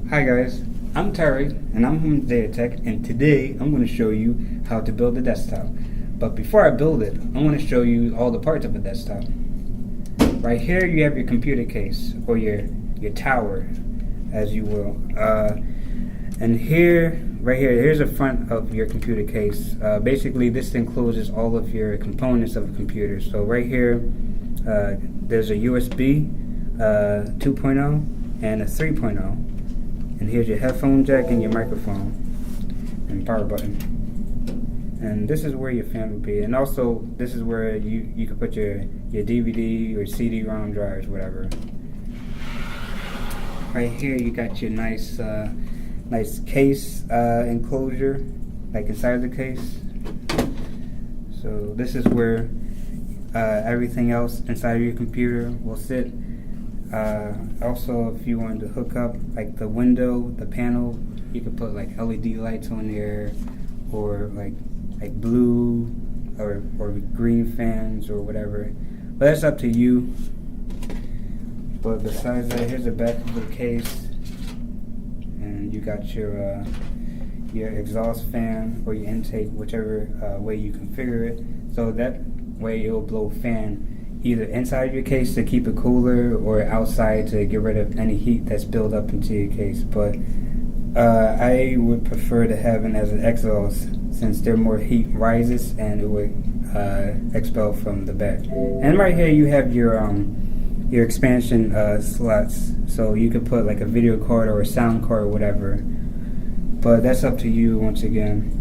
Hi guys, I'm Terry and I'm from Zeatech, and today I'm going to show you how to build a desktop. But before I build it, I want to show you all the parts of a desktop. Right here you have your computer case, or your tower, as you will. And here, right here, here's the front of your computer case. Basically this encloses all of your components of a computer. So right here, there's a USB 2.0 and a 3.0. And here's your headphone jack and your microphone and power button. And this is where your fan will be. And also, this is where you can put your DVD or CD-ROM drives, whatever. Right here, you got your nice case enclosure, like inside the case. So this is where everything else inside of your computer will sit. Also, if you wanted to hook up like the window, the panel, you could put like LED lights on there, or like blue or green fans or whatever. But that's up to you. But besides that, here's the back of the case, and you got your exhaust fan or your intake, whichever way you configure it. So that way it'll blow fan either inside your case to keep it cooler, or outside to get rid of any heat that's built up into your case. But I would prefer to have it as an exhaust, since there more heat rises and it would expel from the back. And right here you have your expansion slots, so you could put like a video card or a sound card or whatever. But that's up to you once again.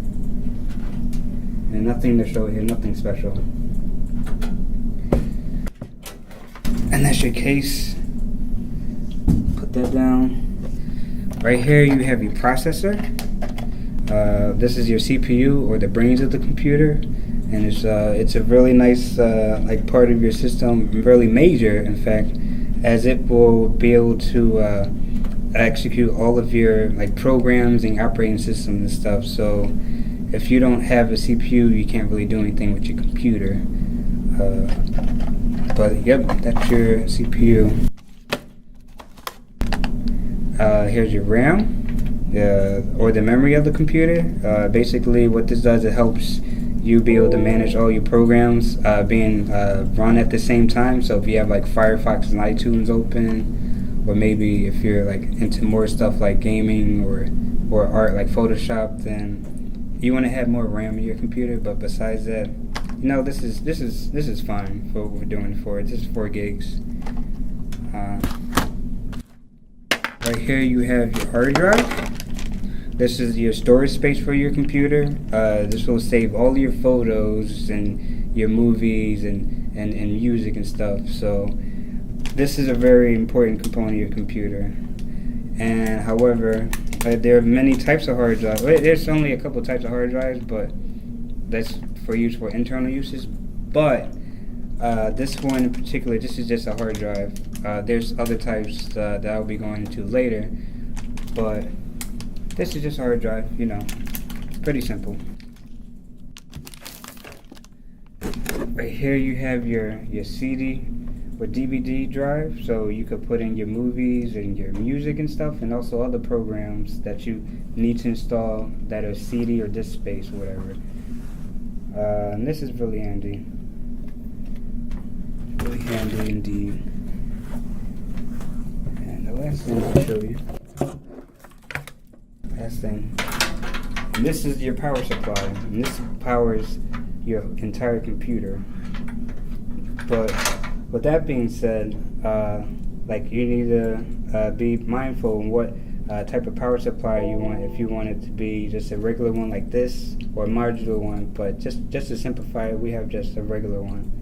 And nothing to show here, nothing special. And that's your case. Put that down. Right here you have your processor. This is your CPU, or the brains of the computer, and it's a really nice like part of your system, really major in fact, as it will be able to execute all of your like programs and operating systems and stuff. So if you don't have a CPU, you can't really do anything with your computer. But yep, that's your CPU. Here's your RAM, or the memory of the computer. Basically what this does, it helps you be able to manage all your programs being run at the same time. So if you have like Firefox and iTunes open, or maybe if you're like into more stuff like gaming or art like Photoshop, then you want to have more RAM in your computer. But besides that, you know, this is fine for what we're doing for it. This is 4 gigs. Right here you have your hard drive. This is your storage space for your computer. This will save all your photos and your movies and music and stuff. So this is a very important component of your computer. And however, there are many types of hard drives. There's only a couple types of hard drives, but that's for use for internal uses. But this one in particular, this is just a hard drive. There's other types that I'll be going into later, but this is just a hard drive. You know, it's pretty simple. Right here you have your CD or DVD drive, so you could put in your movies and your music and stuff, and also other programs that you need to install that are CD or disk space or whatever. And this is really handy. Really handy indeed. And the last thing I'll show you. Last thing. And this is your power supply. And this powers your entire computer. But with that being said, like you need to be mindful in what type of power supply you want. If you want it to be just a regular one like this, or a modular one. But just to simplify it, we have just a regular one.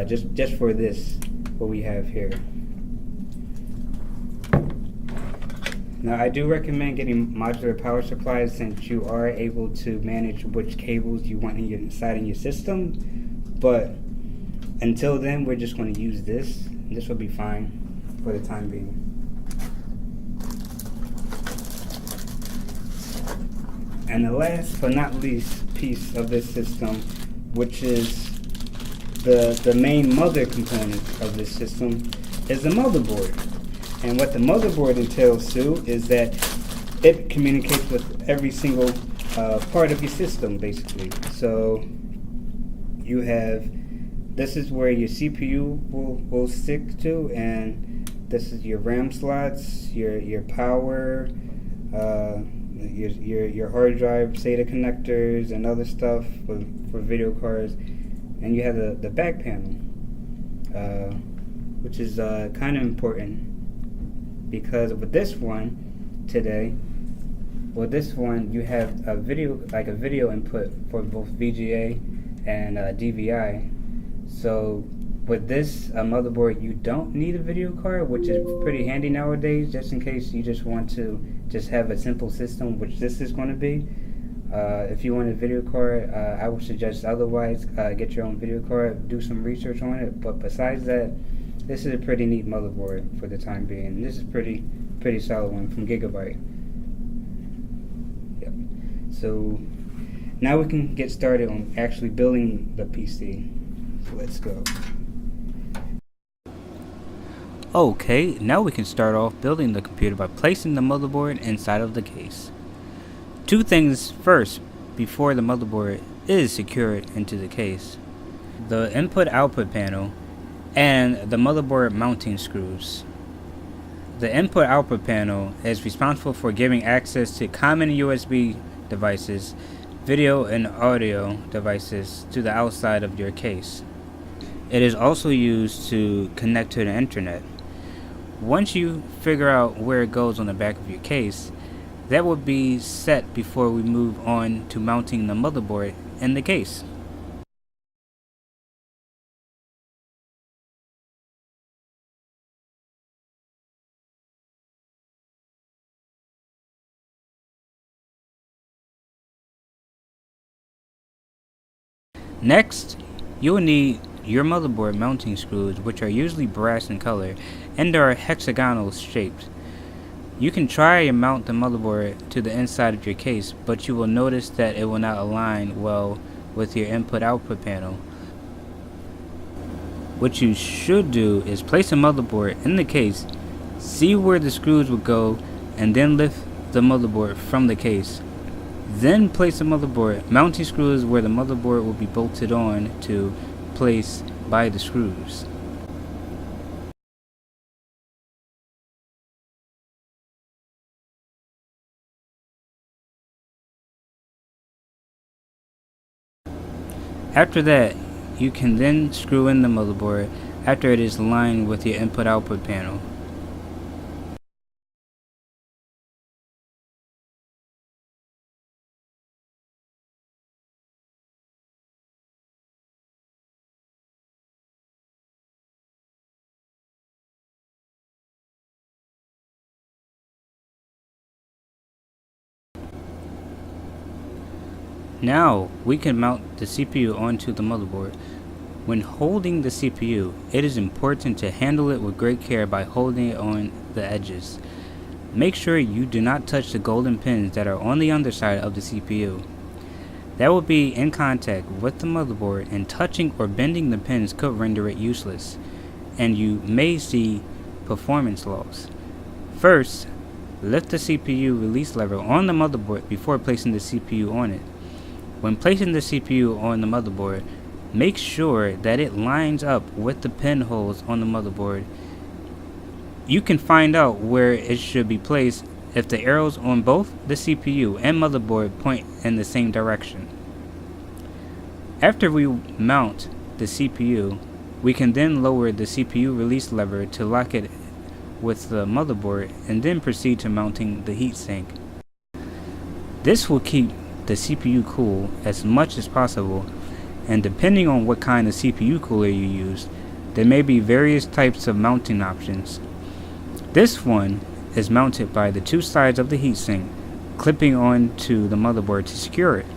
Just for this, what we have here. Now I do recommend getting modular power supplies, since you are able to manage which cables you want inside in your system. But until then, we're just going to use this. And this will be fine for the time being. And the last but not least piece of this system, which is the main mother component of this system, is the motherboard. And what the motherboard entails too is that it communicates with every single part of your system, basically. So you have, this is where your CPU will stick to, and this is your RAM slots, your power, your hard drive SATA connectors and other stuff for video cards. And you have the back panel, which is kind of important, because with this one today, with this one you have a video input for both VGA and DVI. So with this motherboard, you don't need a video card, which is pretty handy nowadays, just in case you just want to just have a simple system, which this is going to be. If you want a video card, I would suggest otherwise. Get your own video card, do some research on it. But besides that, this is a pretty neat motherboard for the time being. And this is pretty solid one from Gigabyte. Yep. So now we can get started on actually building the PC. So let's go. Okay, now we can start off building the computer by placing the motherboard inside of the case. Two things first before the motherboard is secured into the case: the input-output panel and the motherboard mounting screws. The input-output panel is responsible for giving access to common USB devices, video and audio devices to the outside of your case. It is also used to connect to the internet. Once you figure out where it goes on the back of your case, that will be set before we move on to mounting the motherboard in the case. Next, you will need your motherboard mounting screws, which are usually brass in color and are hexagonal shaped. You can try and mount the motherboard to the inside of your case, but you will notice that it will not align well with your input-output panel. What you should do is place a motherboard in the case, see where the screws will go, and then lift the motherboard from the case. Then place the motherboard mounting screws where the motherboard will be bolted on to place by the screws. After that, you can then screw in the motherboard after it is aligned with your input-output panel. Now we can mount the CPU onto the motherboard. When holding the CPU, it is important to handle it with great care by holding it on the edges. Make sure you do not touch the golden pins that are on the underside of the CPU. That will be in contact with the motherboard, and touching or bending the pins could render it useless, and you may see performance loss. First, lift the CPU release lever on the motherboard before placing the CPU on it. When placing the CPU on the motherboard, make sure that it lines up with the pinholes on the motherboard. You can find out where it should be placed if the arrows on both the CPU and motherboard point in the same direction. After we mount the CPU, we can then lower the CPU release lever to lock it with the motherboard and then proceed to mounting the heatsink. This will keep the CPU cool as much as possible, and depending on what kind of CPU cooler you use, there may be various types of mounting options. This one is mounted by the two sides of the heatsink, clipping onto the motherboard to secure it.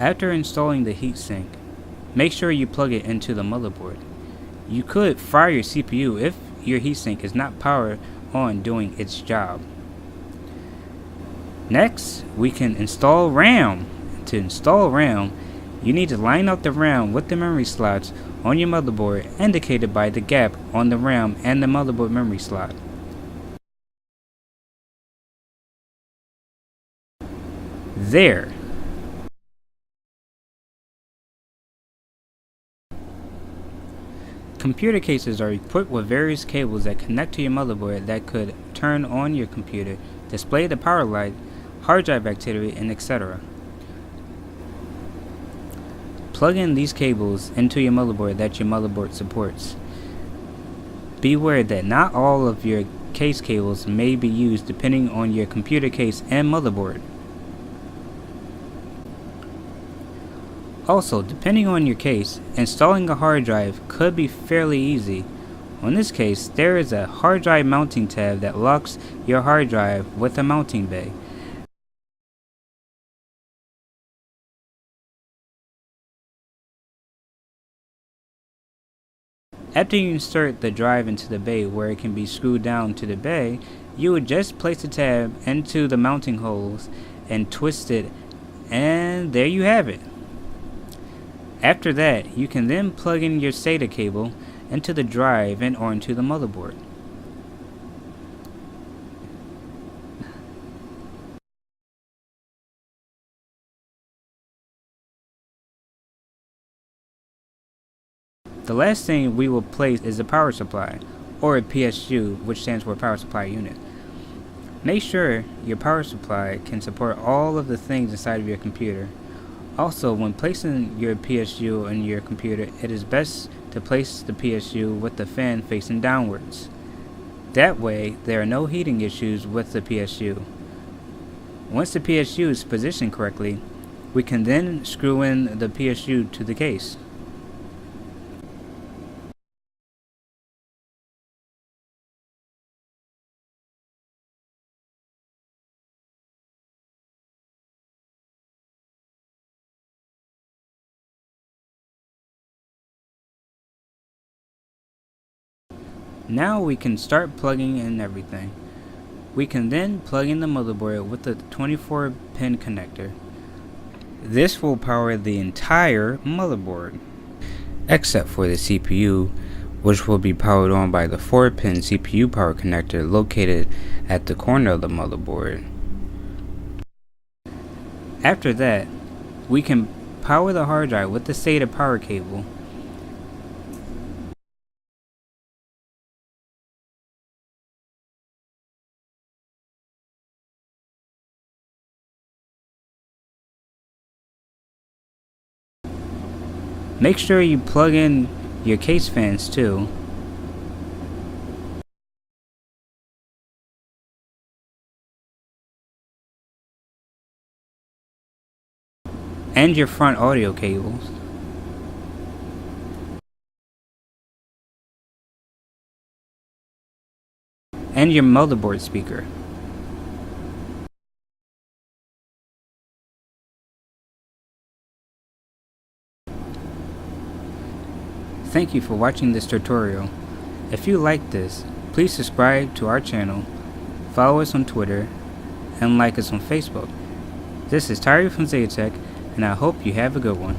After installing the heatsink, make sure you plug it into the motherboard. You could fry your CPU if your heatsink is not powered on doing its job. Next, we can install RAM. To install RAM, you need to line up the RAM with the memory slots on your motherboard indicated by the gap on the RAM and the motherboard memory slot. There. Computer cases are equipped with various cables that connect to your motherboard that could turn on your computer, display the power light, hard drive activity, and etc. Plug in these cables into your motherboard that your motherboard supports. Beware that not all of your case cables may be used depending on your computer case and motherboard. Also, depending on your case, installing a hard drive could be fairly easy. In this case, there is a hard drive mounting tab that locks your hard drive with a mounting bay. After you insert the drive into the bay where it can be screwed down to the bay, you would just place the tab into the mounting holes and twist it, and there you have it. After that, you can then plug in your SATA cable into the drive and or into the motherboard. The last thing we will place is the power supply, or a PSU, which stands for power supply unit. Make sure your power supply can support all of the things inside of your computer. Also, when placing your PSU in your computer, it is best to place the PSU with the fan facing downwards. That way, there are no heating issues with the PSU. Once the PSU is positioned correctly, we can then screw in the PSU to the case. Now we can start plugging in everything. We can then plug in the motherboard with the 24-pin connector. This will power the entire motherboard, except for the CPU, which will be powered on by the 4-pin CPU power connector located at the corner of the motherboard. After that, we can power the hard drive with the SATA power cable. Make sure you plug in your case fans too. And your front audio cables. And your motherboard speaker. Thank you for watching this tutorial. If you like this, please subscribe to our channel, follow us on Twitter, and like us on Facebook. This is Tyree from Zetech, and I hope you have a good one.